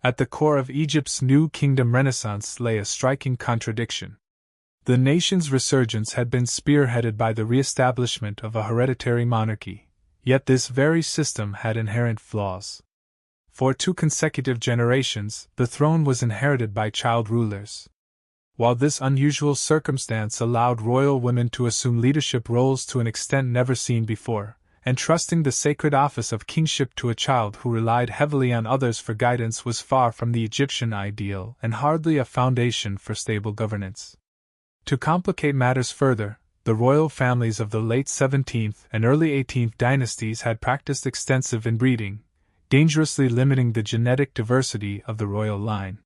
At the core of Egypt's new kingdom renaissance lay a striking contradiction. The nation's resurgence had been spearheaded by the re-establishment of a hereditary monarchy, yet this very system had inherent flaws. For 2 consecutive generations, the throne was inherited by child rulers. While this unusual circumstance allowed royal women to assume leadership roles to an extent never seen before, entrusting the sacred office of kingship to a child who relied heavily on others for guidance was far from the Egyptian ideal and hardly a foundation for stable governance. To complicate matters further, the royal families of the late 17th and early 18th dynasties had practiced extensive inbreeding, dangerously limiting the genetic diversity of the royal line.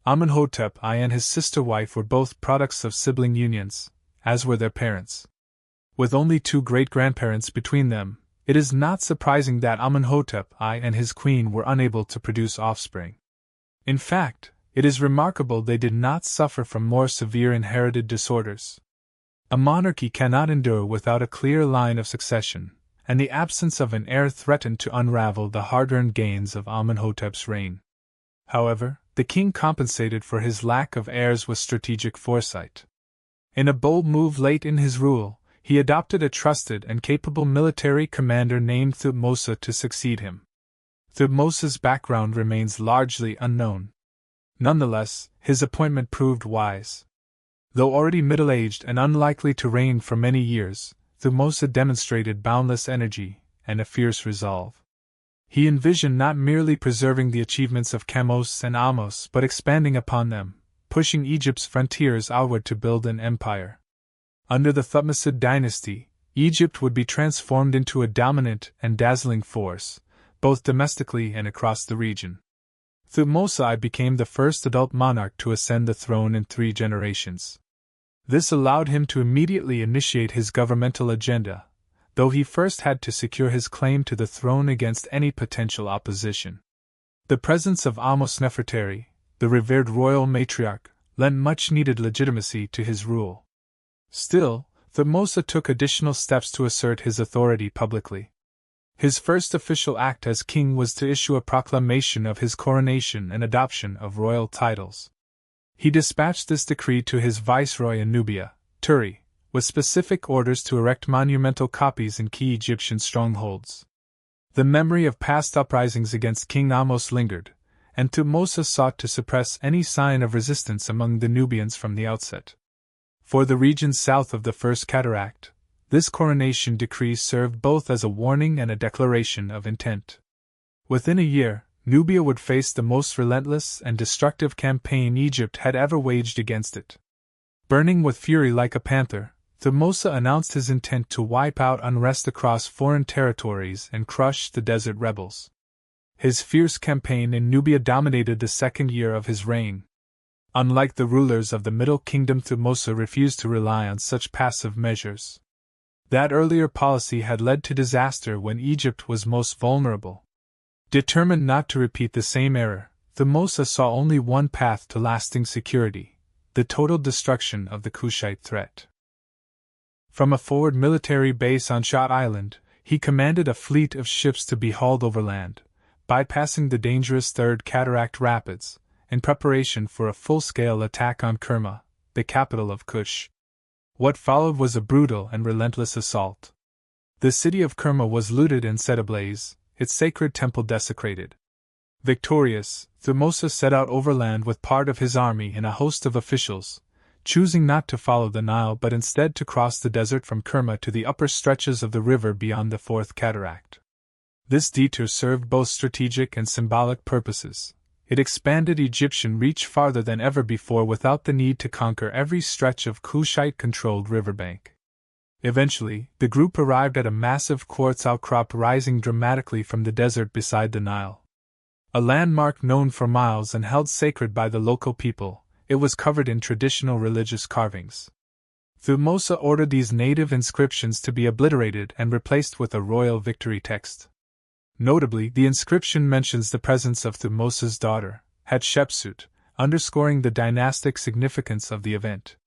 Amenhotep I and his sister wife were both products of sibling unions, as were their parents. With only 2 great-grandparents between them, it is not surprising that Amenhotep I and his queen were unable to produce offspring. In fact, it is remarkable they did not suffer from more severe inherited disorders. A monarchy cannot endure without a clear line of succession, and the absence of an heir threatened to unravel the hard-earned gains of Amenhotep's reign. However, the king compensated for his lack of heirs with strategic foresight. In a bold move late in his rule, he adopted a trusted and capable military commander named Thutmose to succeed him. Thutmose's background remains largely unknown. Nonetheless, his appointment proved wise. Though already middle-aged and unlikely to reign for many years, Thutmose demonstrated boundless energy and a fierce resolve. He envisioned not merely preserving the achievements of Chamos and Ahmose but expanding upon them, pushing Egypt's frontiers outward to build an empire. Under the Thutmose dynasty, Egypt would be transformed into a dominant and dazzling force, both domestically and across the region. Thutmose I became the first adult monarch to ascend the throne in 3 generations. This allowed him to immediately initiate his governmental agenda, though he first had to secure his claim to the throne against any potential opposition. The presence of Ahmose Nefertari, the revered royal matriarch, lent much-needed legitimacy to his rule. Still, Thutmose took additional steps to assert his authority publicly. His first official act as king was to issue a proclamation of his coronation and adoption of royal titles. He dispatched this decree to his viceroy in Nubia, Turi, with specific orders to erect monumental copies in key Egyptian strongholds. The memory of past uprisings against King Ahmose lingered, and Thutmose sought to suppress any sign of resistance among the Nubians from the outset. For the region south of the First Cataract, this coronation decree served both as a warning and a declaration of intent. Within a year, Nubia would face the most relentless and destructive campaign Egypt had ever waged against it. Burning with fury like a panther, Thutmose announced his intent to wipe out unrest across foreign territories and crush the desert rebels. His fierce campaign in Nubia dominated the 2nd year of his reign. Unlike the rulers of the Middle Kingdom, Thutmose refused to rely on such passive measures. That earlier policy had led to disaster when Egypt was most vulnerable. Determined not to repeat the same error, Thutmose saw only one path to lasting security: the total destruction of the Kushite threat. From a forward military base on Shot Island, he commanded a fleet of ships to be hauled overland, bypassing the dangerous Third Cataract Rapids, in preparation for a full-scale attack on Kerma, the capital of Kush. What followed was a brutal and relentless assault. The city of Kerma was looted and set ablaze, its sacred temple desecrated. Victorious, Thutmose set out overland with part of his army and a host of officials, choosing not to follow the Nile but instead to cross the desert from Kerma to the upper stretches of the river beyond the Fourth Cataract. This detour served both strategic and symbolic purposes. It expanded Egyptian reach farther than ever before without the need to conquer every stretch of Kushite-controlled riverbank. Eventually, the group arrived at a massive quartz outcrop rising dramatically from the desert beside the Nile. A landmark known for miles and held sacred by the local people, it was covered in traditional religious carvings. Thutmose ordered these native inscriptions to be obliterated and replaced with a royal victory text. Notably, the inscription mentions the presence of Thutmose's daughter, Hatshepsut, underscoring the dynastic significance of the event.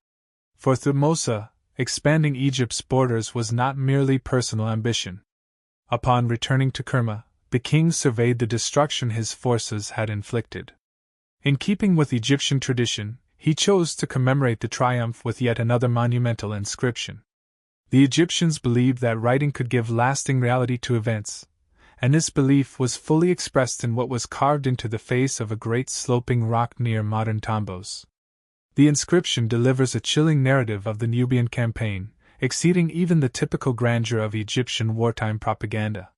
For Thutmose, expanding Egypt's borders was not merely personal ambition. Upon returning to Kerma, the king surveyed the destruction his forces had inflicted. In keeping with Egyptian tradition, he chose to commemorate the triumph with yet another monumental inscription. The Egyptians believed that writing could give lasting reality to events, and this belief was fully expressed in what was carved into the face of a great sloping rock near modern Thutmose. The inscription delivers a chilling narrative of the Nubian campaign, exceeding even the typical grandeur of Egyptian wartime propaganda.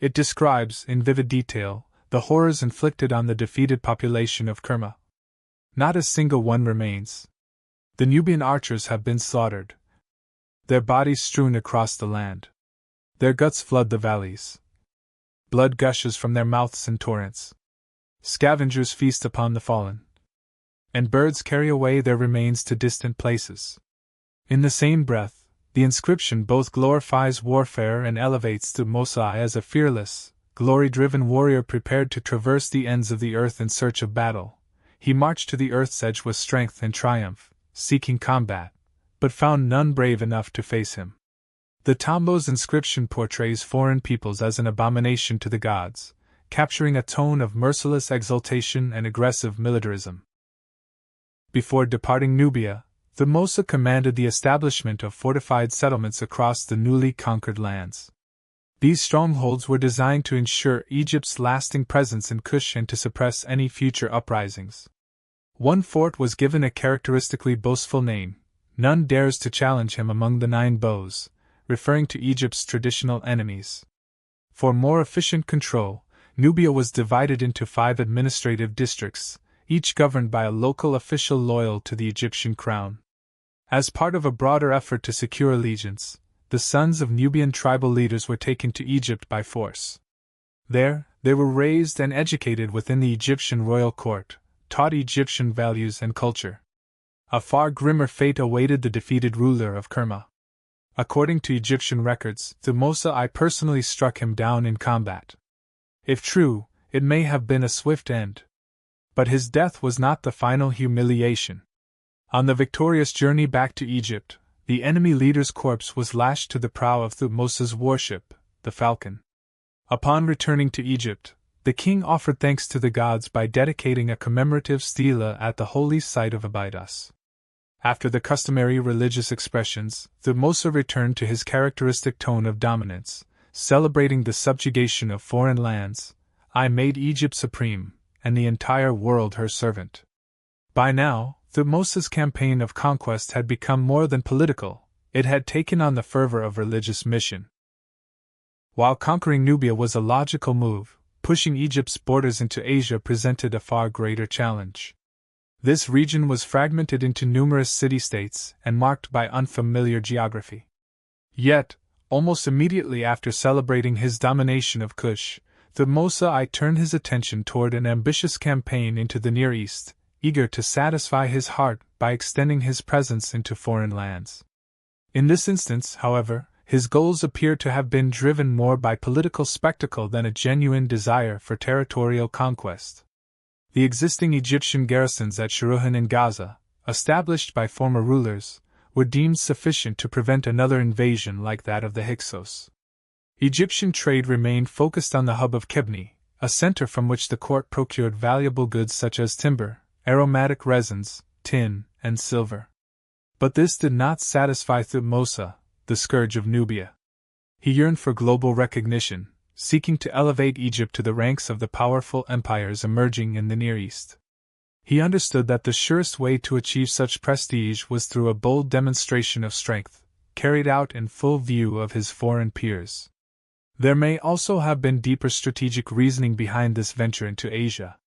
It describes, in vivid detail, the horrors inflicted on the defeated population of Kerma. Not a single one remains. The Nubian archers have been slaughtered, their bodies strewn across the land. Their guts flood the valleys. Blood gushes from their mouths in torrents. Scavengers feast upon the fallen, and birds carry away their remains to distant places. In the same breath, the inscription both glorifies warfare and elevates Thutmose I as a fearless, glory-driven warrior prepared to traverse the ends of the earth in search of battle. He marched to the earth's edge with strength and triumph, seeking combat, but found none brave enough to face him. The Thutmose inscription portrays foreign peoples as an abomination to the gods, capturing a tone of merciless exultation and aggressive militarism. Before departing Nubia, Thutmose commanded the establishment of fortified settlements across the newly conquered lands. These strongholds were designed to ensure Egypt's lasting presence in Kush and to suppress any future uprisings. One fort was given a characteristically boastful name, "None dares to challenge him among the 9 bows," referring to Egypt's traditional enemies. For more efficient control, Nubia was divided into 5 administrative districts, each governed by a local official loyal to the Egyptian crown. As part of a broader effort to secure allegiance, the sons of Nubian tribal leaders were taken to Egypt by force. There, they were raised and educated within the Egyptian royal court, taught Egyptian values and culture. A far grimmer fate awaited the defeated ruler of Kerma. According to Egyptian records, Thutmose I personally struck him down in combat. If true, it may have been a swift end. But his death was not the final humiliation. On the victorious journey back to Egypt, the enemy leader's corpse was lashed to the prow of Thutmose's warship, the Falcon. Upon returning to Egypt, the king offered thanks to the gods by dedicating a commemorative stela at the holy site of Abydos. After the customary religious expressions, Thutmose returned to his characteristic tone of dominance, celebrating the subjugation of foreign lands. "I made Egypt supreme, and the entire world her servant." By now, Thutmose's campaign of conquest had become more than political, it had taken on the fervor of religious mission. While conquering Nubia was a logical move, pushing Egypt's borders into Asia presented a far greater challenge. This region was fragmented into numerous city-states and marked by unfamiliar geography. Yet, almost immediately after celebrating his domination of Kush, Thutmose I turned his attention toward an ambitious campaign into the Near East, eager to satisfy his heart by extending his presence into foreign lands. In this instance, however, his goals appear to have been driven more by political spectacle than a genuine desire for territorial conquest. The existing Egyptian garrisons at Shahruhan and Gaza, established by former rulers, were deemed sufficient to prevent another invasion like that of the Hyksos. Egyptian trade remained focused on the hub of Kebni, a center from which the court procured valuable goods such as timber, aromatic resins, tin, and silver. But this did not satisfy Thutmose, the scourge of Nubia. He yearned for global recognition, seeking to elevate Egypt to the ranks of the powerful empires emerging in the Near East. He understood that the surest way to achieve such prestige was through a bold demonstration of strength, carried out in full view of his foreign peers. There may also have been deeper strategic reasoning behind this venture into Asia.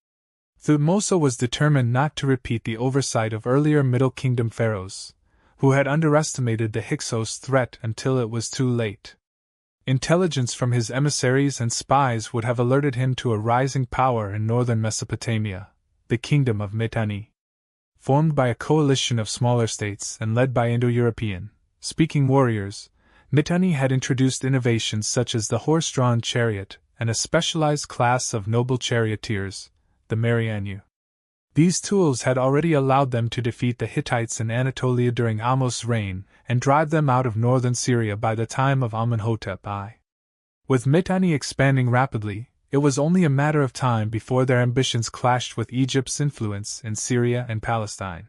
Thutmose was determined not to repeat the oversight of earlier Middle Kingdom pharaohs, who had underestimated the Hyksos threat until it was too late. Intelligence from his emissaries and spies would have alerted him to a rising power in northern Mesopotamia, the kingdom of Mitanni. Formed by a coalition of smaller states and led by Indo-European speaking warriors, Mitanni had introduced innovations such as the horse-drawn chariot and a specialized class of noble charioteers, the Marianu. These tools had already allowed them to defeat the Hittites in Anatolia during Ahmos's reign and drive them out of northern Syria by the time of Amenhotep I. With Mitanni expanding rapidly, it was only a matter of time before their ambitions clashed with Egypt's influence in Syria and Palestine.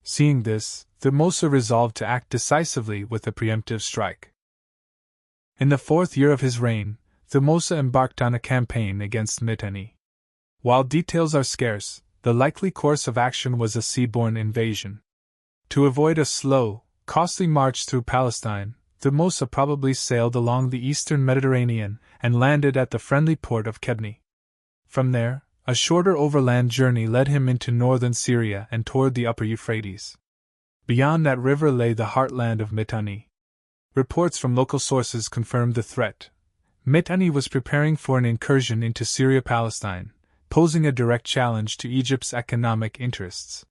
Seeing this, Thutmose resolved to act decisively with a preemptive strike. In the 4th year of his reign, Thutmose embarked on a campaign against Mitanni. While details are scarce, the likely course of action was a seaborne invasion. To avoid a slow, costly march through Palestine, Thutmose probably sailed along the eastern Mediterranean and landed at the friendly port of Kebni. From there, a shorter overland journey led him into northern Syria and toward the upper Euphrates. Beyond that river lay the heartland of Mitanni. Reports from local sources confirmed the threat. Mitanni was preparing for an incursion into Syria-Palestine, posing a direct challenge to Egypt's economic interests.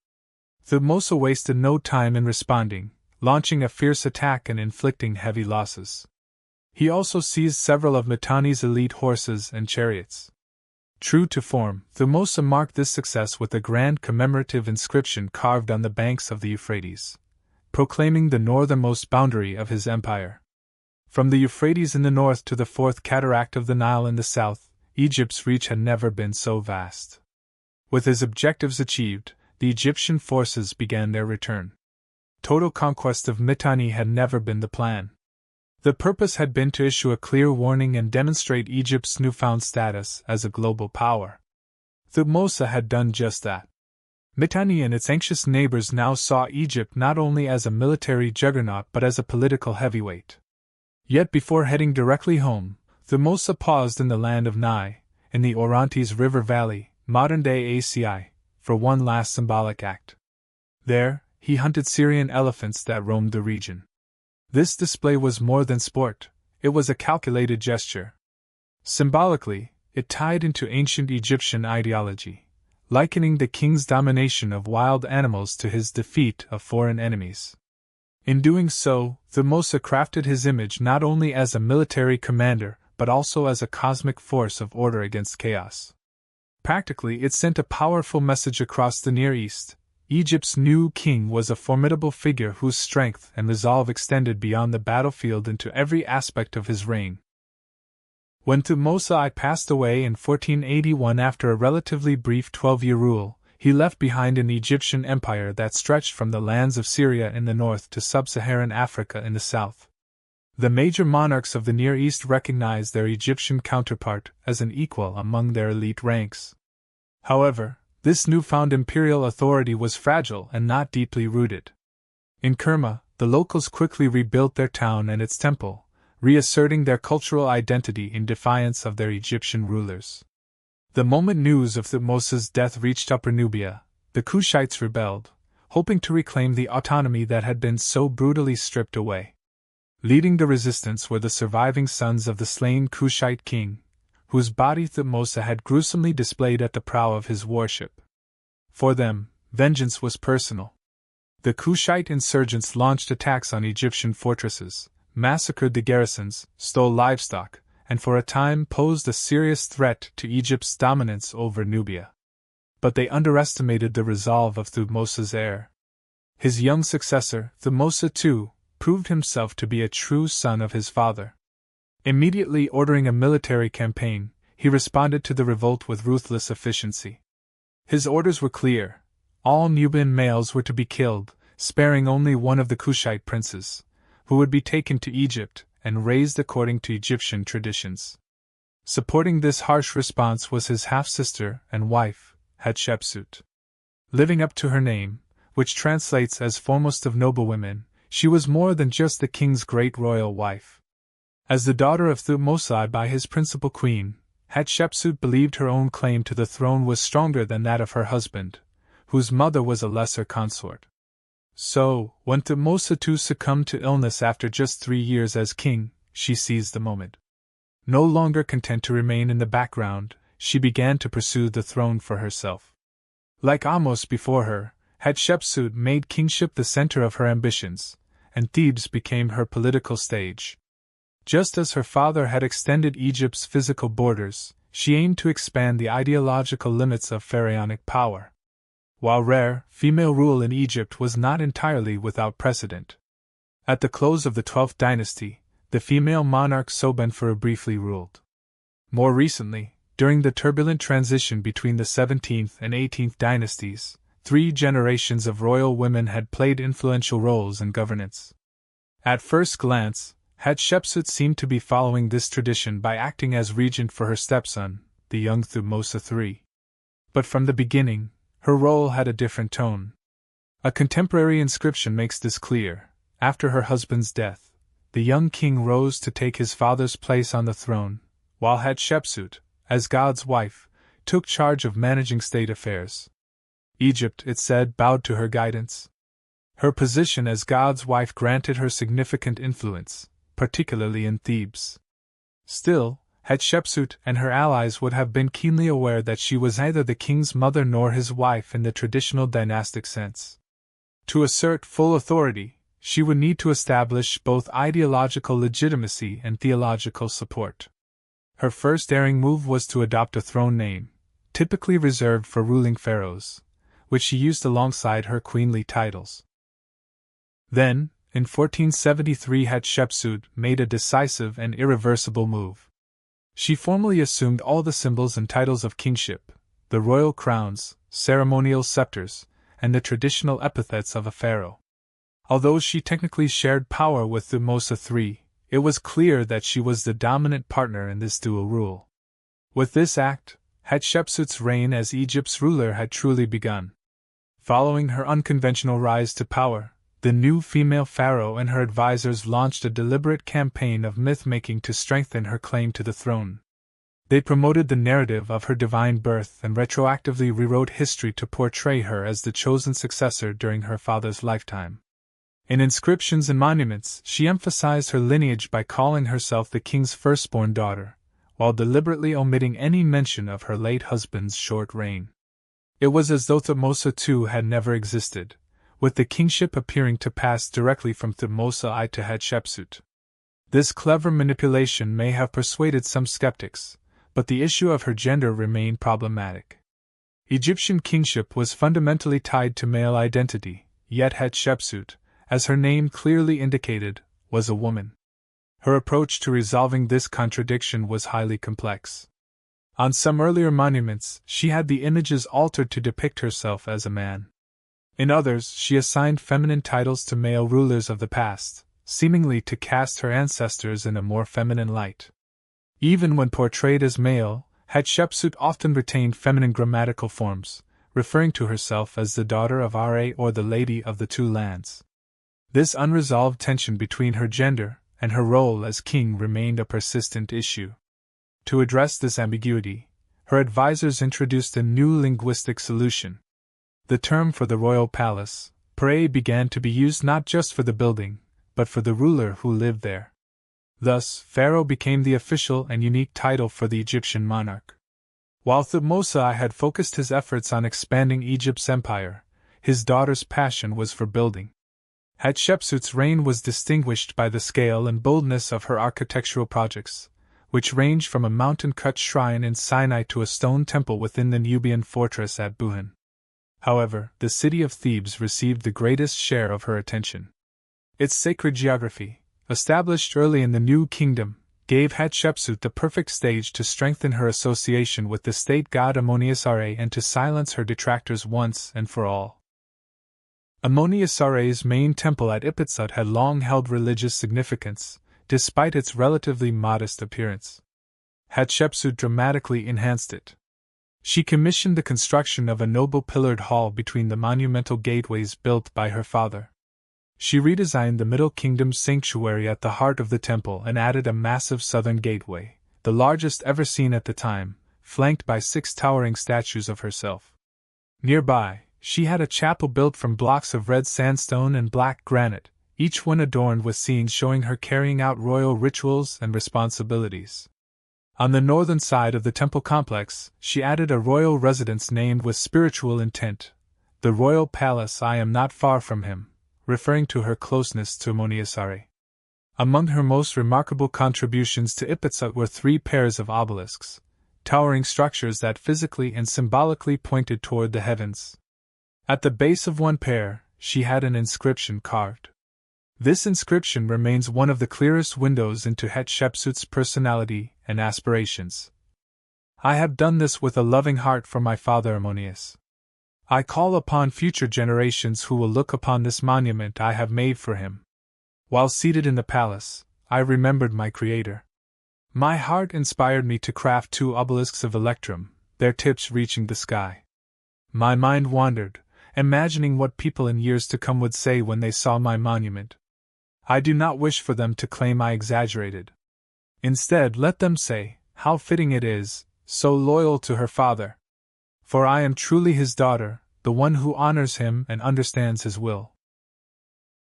Thutmose wasted no time in responding, launching a fierce attack and inflicting heavy losses. He also seized several of Mitanni's elite horses and chariots. True to form, Thutmose marked this success with a grand commemorative inscription carved on the banks of the Euphrates, proclaiming the northernmost boundary of his empire. From the Euphrates in the north to the fourth cataract of the Nile in the south, Egypt's reach had never been so vast. With his objectives achieved, the Egyptian forces began their return. Total conquest of Mitanni had never been the plan. The purpose had been to issue a clear warning and demonstrate Egypt's newfound status as a global power. Thutmose had done just that. Mitanni and its anxious neighbors now saw Egypt not only as a military juggernaut but as a political heavyweight. Yet before heading directly home, Thutmose paused in the land of Nai, in the Orontes River Valley, modern-day ACI, for one last symbolic act. There, he hunted Syrian elephants that roamed the region. This display was more than sport, it was a calculated gesture. Symbolically, it tied into ancient Egyptian ideology, likening the king's domination of wild animals to his defeat of foreign enemies. In doing so, Thutmose crafted his image not only as a military commander but also as a cosmic force of order against chaos. Practically, it sent a powerful message across the Near East. Egypt's new king was a formidable figure whose strength and resolve extended beyond the battlefield into every aspect of his reign. When Thutmose I passed away in 1481 after a relatively brief 12-year rule, he left behind an Egyptian empire that stretched from the lands of Syria in the north to sub-Saharan Africa in the south. The major monarchs of the Near East recognized their Egyptian counterpart as an equal among their elite ranks. However, this newfound imperial authority was fragile and not deeply rooted. In Kerma, the locals quickly rebuilt their town and its temple, reasserting their cultural identity in defiance of their Egyptian rulers. The moment news of Thutmose's death reached Upper Nubia, the Kushites rebelled, hoping to reclaim the autonomy that had been so brutally stripped away. Leading the resistance were the surviving sons of the slain Kushite king, whose body Thutmose had gruesomely displayed at the prow of his warship. For them, vengeance was personal. The Kushite insurgents launched attacks on Egyptian fortresses, massacred the garrisons, stole livestock, and for a time posed a serious threat to Egypt's dominance over Nubia. But they underestimated the resolve of Thutmose's heir. His young successor, Thutmose II, proved himself to be a true son of his father. Immediately ordering a military campaign, he responded to the revolt with ruthless efficiency. His orders were clear: all Nubian males were to be killed, sparing only one of the Kushite princes, who would be taken to Egypt and raised according to Egyptian traditions. Supporting this harsh response was his half-sister and wife, Hatshepsut. Living up to her name, which translates as foremost of noble women, she was more than just the king's great royal wife. As the daughter of Thutmose I by his principal queen, Hatshepsut believed her own claim to the throne was stronger than that of her husband, whose mother was a lesser consort. So, when Thutmose II succumbed to illness after just 3 years as king, she seized the moment. No longer content to remain in the background, she began to pursue the throne for herself. Like Ahmose before her, Hatshepsut made kingship the center of her ambitions, and Thebes became her political stage. Just as her father had extended Egypt's physical borders, she aimed to expand the ideological limits of pharaonic power. While rare, female rule in Egypt was not entirely without precedent. At the close of the 12th dynasty, the female monarch Sobeknefer briefly ruled. More recently, During the turbulent transition between the 17th and 18th dynasties, 3 generations of royal women had played influential roles in governance. At first glance, Hatshepsut seemed to be following this tradition by acting as regent for her stepson, the young Thutmose III. But from the beginning, her role had a different tone. A contemporary inscription makes this clear. After her husband's death, the young king rose to take his father's place on the throne, while Hatshepsut, as God's wife, took charge of managing state affairs. Egypt, it said, bowed to her guidance. Her position as God's wife granted her significant influence, particularly in Thebes. Still, Hatshepsut and her allies would have been keenly aware that she was neither the king's mother nor his wife in the traditional dynastic sense. To assert full authority, she would need to establish both ideological legitimacy and theological support. Her first daring move was to adopt a throne name, typically reserved for ruling pharaohs, which she used alongside her queenly titles. Then, in 1473, Hatshepsut made a decisive and irreversible move. She formally assumed all the symbols and titles of kingship, the royal crowns, ceremonial scepters, and the traditional epithets of a pharaoh. Although she technically shared power with Thutmose III, it was clear that she was the dominant partner in this dual rule. With this act, Hatshepsut's reign as Egypt's ruler had truly begun. Following her unconventional rise to power, the new female pharaoh and her advisors launched a deliberate campaign of myth-making to strengthen her claim to the throne. They promoted the narrative of her divine birth and retroactively rewrote history to portray her as the chosen successor during her father's lifetime. In inscriptions and monuments, she emphasized her lineage by calling herself the king's firstborn daughter, while deliberately omitting any mention of her late husband's short reign. It was as though Thutmose II had never existed, with the kingship appearing to pass directly from Thutmose I to Hatshepsut. This clever manipulation may have persuaded some skeptics, but the issue of her gender remained problematic. Egyptian kingship was fundamentally tied to male identity, yet Hatshepsut, as her name clearly indicated, was a woman. Her approach to resolving this contradiction was highly complex. On some earlier monuments, she had the images altered to depict herself as a man. In others, she assigned feminine titles to male rulers of the past, seemingly to cast her ancestors in a more feminine light. Even when portrayed as male, Hatshepsut often retained feminine grammatical forms, referring to herself as the daughter of Ra or the Lady of the Two Lands. This unresolved tension between her gender and her role as king remained a persistent issue. To address this ambiguity, her advisors introduced a new linguistic solution. The term for the royal palace, Pharaoh, began to be used not just for the building, but for the ruler who lived there. Thus, Pharaoh became the official and unique title for the Egyptian monarch. While Thutmose I had focused his efforts on expanding Egypt's empire, his daughter's passion was for building. Hatshepsut's reign was distinguished by the scale and boldness of her architectural projects, which ranged from a mountain-cut shrine in Sinai to a stone temple within the Nubian fortress at Buhan. However, the city of Thebes received the greatest share of her attention. Its sacred geography, established early in the New Kingdom, gave Hatshepsut the perfect stage to strengthen her association with the state god Amun and to silence her detractors once and for all. Amun-Ra's main temple at Hatshepsut had long held religious significance, despite its relatively modest appearance. Hatshepsut dramatically enhanced it. She commissioned the construction of a noble pillared hall between the monumental gateways built by her father. She redesigned the Middle Kingdom's sanctuary at the heart of the temple and added a massive southern gateway, the largest ever seen at the time, flanked by 6 towering statues of herself. Nearby, she had a chapel built from blocks of red sandstone and black granite, each one adorned with scenes showing her carrying out royal rituals and responsibilities. On the northern side of the temple complex, she added a royal residence named with spiritual intent, the Royal Palace. I am not far from him, referring to her closeness to Amun-Ra. Among her most remarkable contributions to Hatshepsut were 3 pairs of obelisks, towering structures that physically and symbolically pointed toward the heavens. At the base of one pair, she had an inscription carved. This inscription remains one of the clearest windows into Hatshepsut's personality and aspirations. I have done this with a loving heart for my father Ammonius. I call upon future generations who will look upon this monument I have made for him. While seated in the palace, I remembered my Creator. My heart inspired me to craft 2 obelisks of electrum, their tips reaching the sky. My mind wandered, imagining what people in years to come would say when they saw my monument. I do not wish for them to claim I exaggerated. Instead, let them say, how fitting it is, so loyal to her father. For I am truly his daughter, the one who honors him and understands his will.